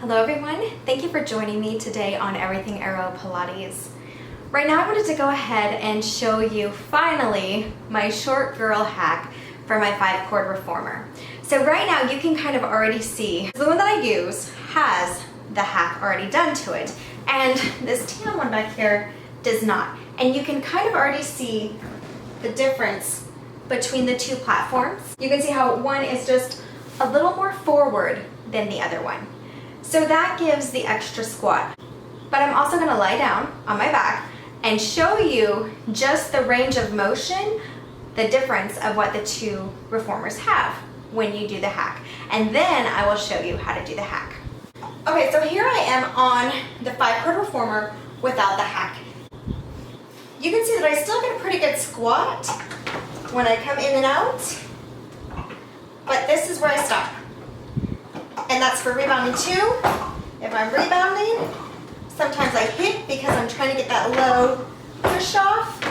Hello everyone, thank you for joining me today on Everything AeroPilates. Right now I wanted to go ahead and show you finally my short girl hack for my 5-cord reformer. So right now you can kind of already see the one that I use has the hack already done to it, and this tan one back here does not. And you can kind of already see the difference between the two platforms. You can see how one is just a little more forward than the other one. So that gives the extra squat. But I'm also gonna lie down on my back and show you just the range of motion, the difference of what the two reformers have when you do the hack. And then I will show you how to do the hack. Okay, so here I am on the 5-cord reformer without the hack. You can see that I still get a pretty good squat when I come in and out, but this is where I stop. And that's for rebounding too. If I'm rebounding, sometimes I hit because I'm trying to get that low push off.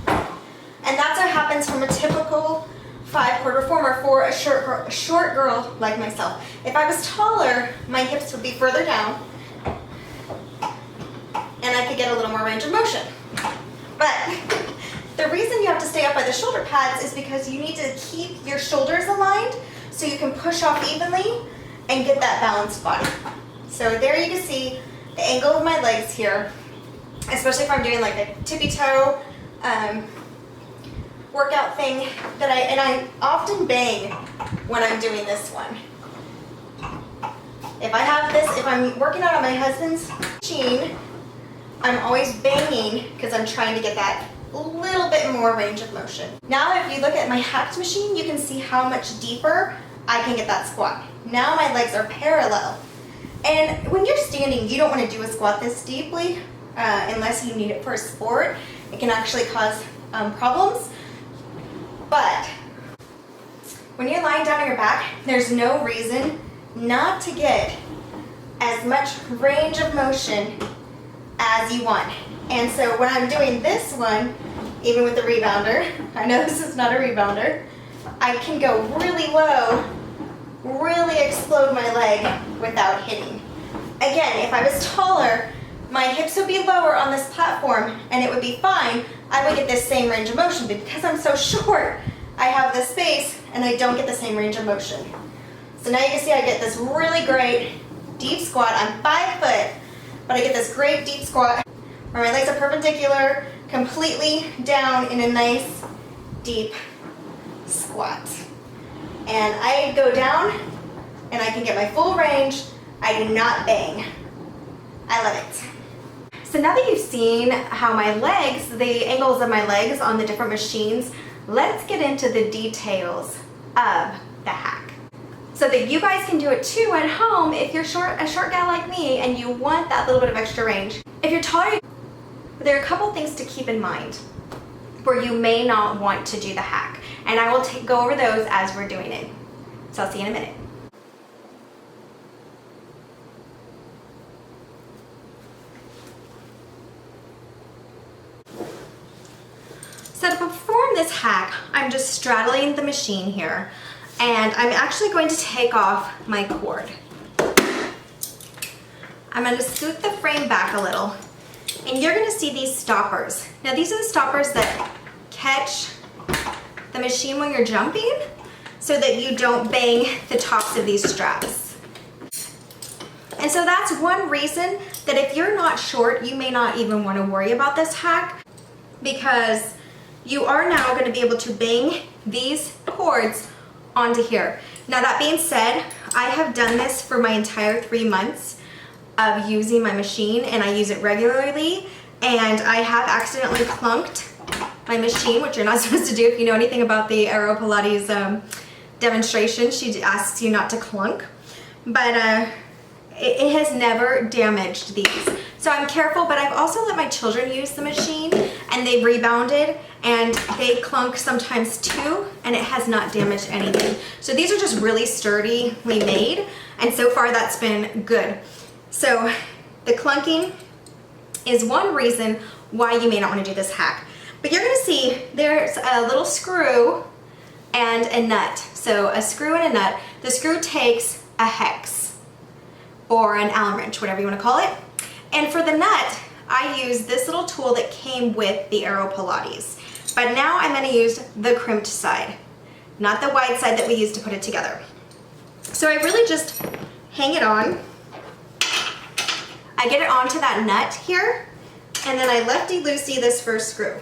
And that's what happens from a typical 5-cord reformer for a short girl like myself. If I was taller, my hips would be further down and I could get a little more range of motion. But the reason you have to stay up by the shoulder pads is because you need to keep your shoulders aligned so you can push off evenly and get that balanced body. So there you can see the angle of my legs here, especially if I'm doing like a tippy toe workout thing that I often bang when I'm doing this one. If I have this, if I'm working out on my husband's machine, I'm always banging because I'm trying to get that little bit more range of motion. Now if you look at my hacked machine, you can see how much deeper I can get that squat. Now my legs are parallel. And when you're standing, you don't want to do a squat this deeply unless you need it for a sport. It can actually cause problems. But when you're lying down on your back, there's no reason not to get as much range of motion as you want. And so when I'm doing this one, even with the rebounder, I know this is not a rebounder, I can go really low, really explode my leg without hitting. Again, if I was taller, my hips would be lower on this platform and it would be fine. I would get this same range of motion, but because I'm so short, I have this space and I don't get the same range of motion. So now you can see I get this really great deep squat. I'm 5 foot, but I get this great deep squat where my legs are perpendicular, completely down in a nice deep squat. And I go down and I can get my full range. I do not bang. I love it. So now that you've seen how my legs, the angles of my legs on the different machines, let's get into the details of the hack so that you guys can do it too at home if you're a short gal like me and you want that little bit of extra range. If you're taller, there are a couple things to keep in mind where you may not want to do the hack, and I will go over those as we're doing it. So I'll see you in a minute. So to perform this hack, I'm just straddling the machine here, and I'm actually going to take off my cord. I'm going to scoot the frame back a little, and you're going to see these stoppers. Now these are the stoppers that catch the machine when you're jumping so that you don't bang the tops of these straps. And so that's one reason that if you're not short, you may not even want to worry about this hack, because you are now going to be able to bang these cords onto here. Now that being said, I have done this for my entire 3 months of using my machine, and I use it regularly, and I have accidentally clunked my machine, which you're not supposed to do if you know anything about the AeroPilates demonstration. She asks you not to clunk, but it has never damaged these. So I'm careful, but I've also let my children use the machine and they've rebounded and they clunk sometimes too, and it has not damaged anything. So these are just really sturdily made, and so far that's been good. So the clunking is one reason why you may not want to do this hack. But you're going to see there's a little screw and a nut. So a screw and a nut. The screw takes a hex. or an Allen wrench, whatever you want to call it. And for the nut, I use this little tool that came with the AeroPilates. But now I'm going to use the crimped side, not the wide side that we used to put it together. So I really just hang it on. I get it onto that nut here, and then I lefty-loosey this first screw.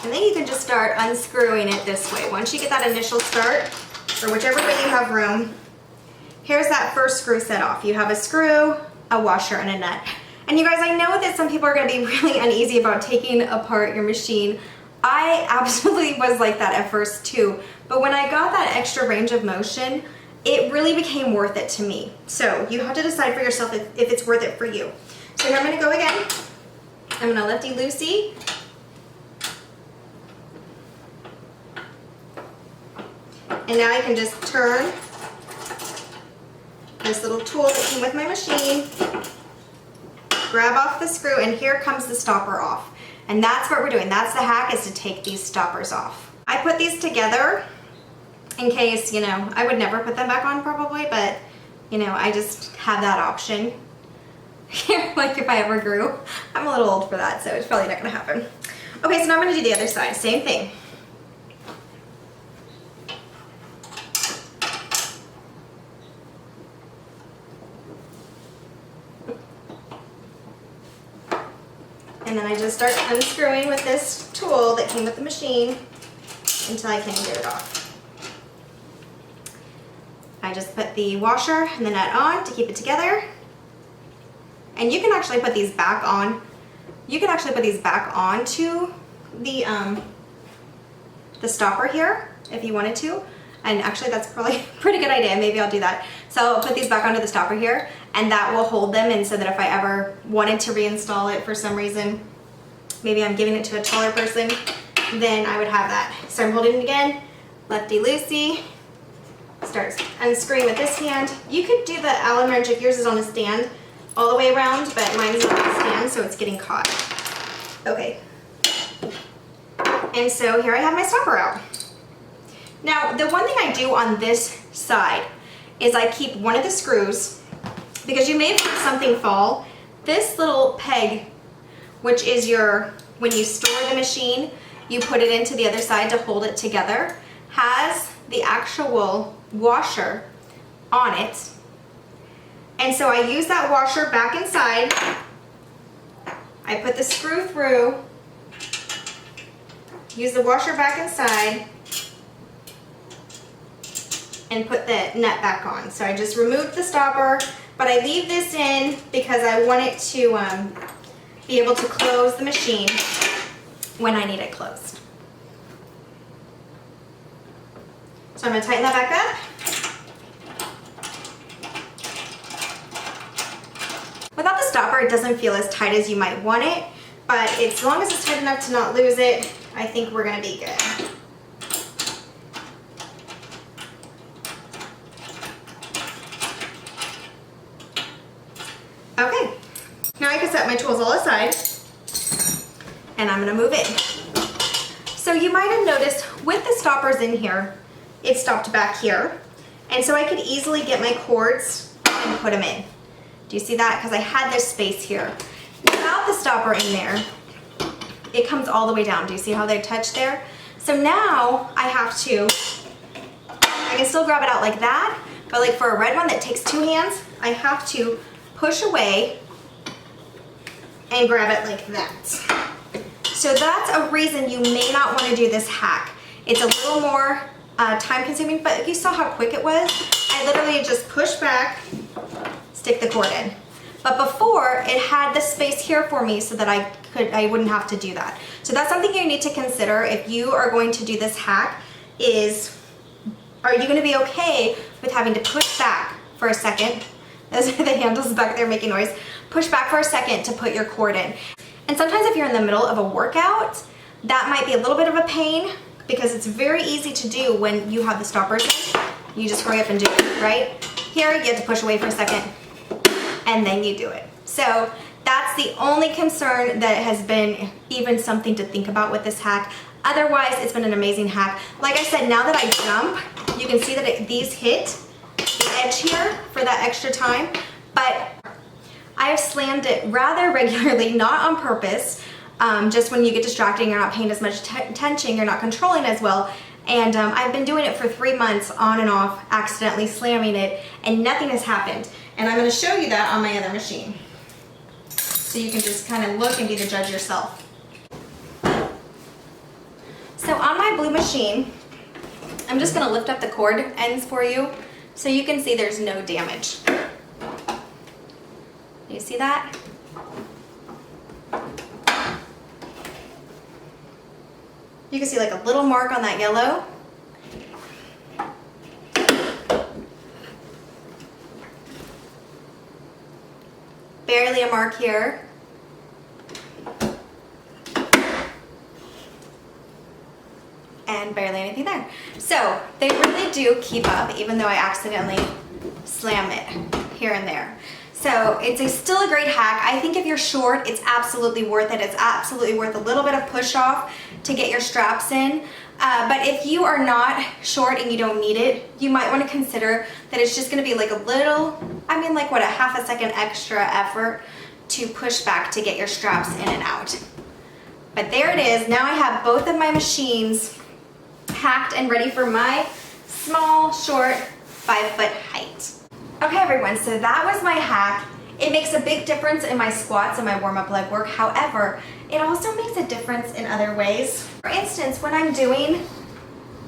And then you can just start unscrewing it this way. Once you get that initial start, or whichever way you have room, here's that first screw set off. You have a screw, a washer, and a nut. And you guys, I know that some people are gonna be really uneasy about taking apart your machine. I absolutely was like that at first too. But when I got that extra range of motion, it really became worth it to me. So you have to decide for yourself if it's worth it for you. So here I'm gonna go again. I'm gonna lefty-loosey. And now I can just turn this little tool that came with my machine, grab off the screw, and here comes the stopper off. And that's what we're doing. That's the hack, is to take these stoppers off. I put these together in case, you know, I would never put them back on probably, but, you know, I just have that option. Like if I ever grew. I'm a little old for that, so it's probably not gonna happen. Okay, so now I'm gonna do the other side, same thing. And then I just start unscrewing with this tool that came with the machine until I can get it off. I just put the washer and the nut on to keep it together. And you can actually put these back on. You can actually put these back onto the stopper here if you wanted to. And actually that's probably a pretty good idea. Maybe I'll do that. So I'll put these back onto the stopper here, and that will hold them, and so that if I ever wanted to reinstall it for some reason, maybe I'm giving it to a taller person, then I would have that. So I'm holding it again, lefty-loosey, start unscrewing with this hand. You could do the Allen wrench if yours is on a stand all the way around, but mine's not on a stand, so it's getting caught. Okay. And so here I have my stopper out. Now, the one thing I do on this side is I keep one of the screws, because you may have had something fall. This little peg, which is your, when you store the machine, you put it into the other side to hold it together, has the actual washer on it. And so I use that washer back inside. I put the screw through, use the washer back inside, and put the nut back on. So I just removed the stopper, but I leave this in because I want it to be able to close the machine when I need it closed. So I'm going to tighten that back up. Without the stopper, it doesn't feel as tight as you might want it, but as long as it's tight enough to not lose it, I think we're going to be good. Okay, now I can set my tools all aside, and I'm going to move in. So you might have noticed with the stoppers in here, it stopped back here, and so I could easily get my cords and put them in. Do you see that? Because I had this space here. Without the stopper in there, it comes all the way down. Do you see how they touch there? So now I have to, I can still grab it out like that, but like for a red one that takes two hands, I have to push away and grab it like that. So that's a reason you may not want to do this hack. It's a little more time consuming, but you saw how quick it was. I literally just push back, stick the cord in. But before, it had the space here for me so that I wouldn't have to do that. So that's something you need to consider if you are going to do this hack is, are you going to be okay with having to push back for a second? Those are the handles back there making noise. Push back for a second to put your cord in. And sometimes if you're in the middle of a workout, that might be a little bit of a pain because it's very easy to do when you have the stoppers in. You just hurry up and do it, right? Here, you have to push away for a second, and then you do it. So that's the only concern that has been even something to think about with this hack. Otherwise, it's been an amazing hack. Like I said, now that I jump, You can see that these hit the edge here for that extra time, but I have slammed it rather regularly, not on purpose. Just when you get distracted, you're not paying as much attention, you're not controlling as well. And I've been doing it for 3 months on and off, accidentally slamming it, and nothing has happened. And I'm going to show you that on my other machine. So you can just kind of look and be the judge yourself. So on my blue machine, I'm just going to lift up the cord ends for you so you can see there's no damage. You see that? You can see like a little mark on that yellow. Barely a mark here. And barely anything there. So they really do keep up, even though I accidentally slam it here and there. So it's still a great hack. I think if you're short, it's absolutely worth it. It's absolutely worth a little bit of push off to get your straps in. But if you are not short and you don't need it, you might want to consider that it's just going to be like a little, I mean like what, a half a second extra effort to push back to get your straps in and out. But there it is. Now I have both of my machines hacked and ready for my small, short, 5-foot height. Okay everyone, so that was my hack. It makes a big difference in my squats and my warm-up leg work. However, it also makes a difference in other ways. For instance, when I'm doing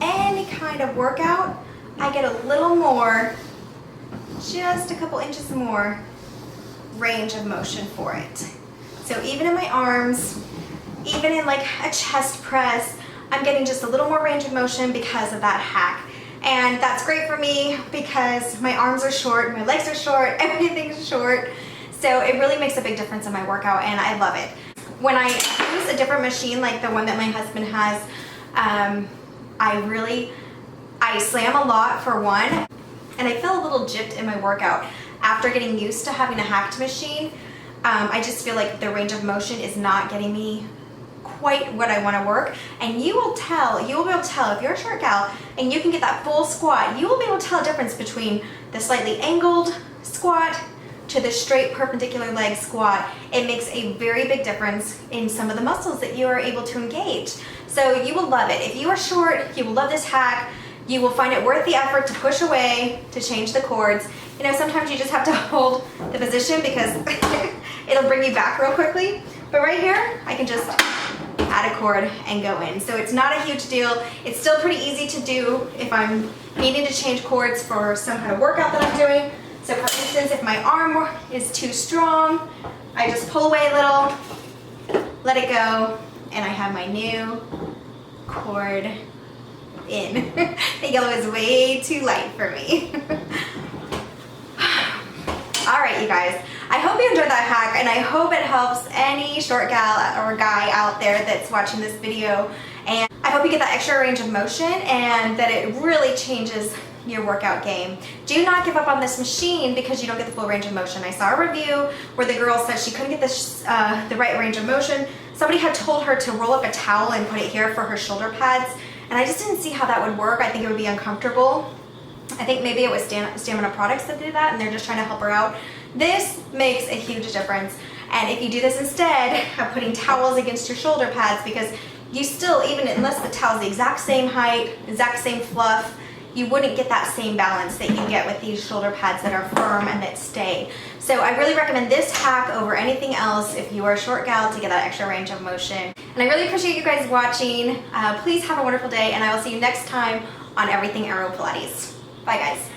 any kind of workout, I get a little more, just a couple inches more range of motion for it. So even in my arms, even in like a chest press, I'm getting just a little more range of motion because of that hack. And that's great for me because my arms are short, my legs are short, everything's short. So it really makes a big difference in my workout and I love it. When I use a different machine like the one that my husband has, I slam a lot for one, and I feel a little gypped in my workout. After getting used to having a hacked machine, I just feel like the range of motion is not getting me quite what I want to work. And you will be able to tell if you're a short gal and you can get that full squat, you will be able to tell a difference between the slightly angled squat to the straight perpendicular leg squat. It makes a very big difference in some of the muscles that you are able to engage. So you will love it. If you are short, you will love this hack. You will find it worth the effort to push away, to change the cords. You know, sometimes you just have to hold the position because it'll bring you back real quickly. But right here, I can just add a cord and go in. So it's not a huge deal. It's still pretty easy to do if I'm needing to change cords for some kind of workout that I'm doing. So for instance, if my arm is too strong, I just pull away a little, let it go, and I have my new cord in. The yellow is way too light for me. All right, you guys. I hope you enjoyed that hack, and I hope it helps any short gal or guy out there that's watching this video. And I hope you get that extra range of motion and that it really changes your workout game. Do not give up on this machine because you don't get the full range of motion. I saw a review where the girl said she couldn't get this, the right range of motion. Somebody had told her to roll up a towel and put it here for her shoulder pads, and I just didn't see how that would work. I think it would be uncomfortable. I think maybe it was Stamina Products that did that and they're just trying to help her out. This makes a huge difference. And if you do this instead of putting towels against your shoulder pads, because you still, even unless the towel's the exact same height, exact same fluff, you wouldn't get that same balance that you get with these shoulder pads that are firm and that stay. So I really recommend this hack over anything else if you are a short gal to get that extra range of motion. And I really appreciate you guys watching. Please have a wonderful day, and I will see you next time on Everything AeroPilates. Bye guys.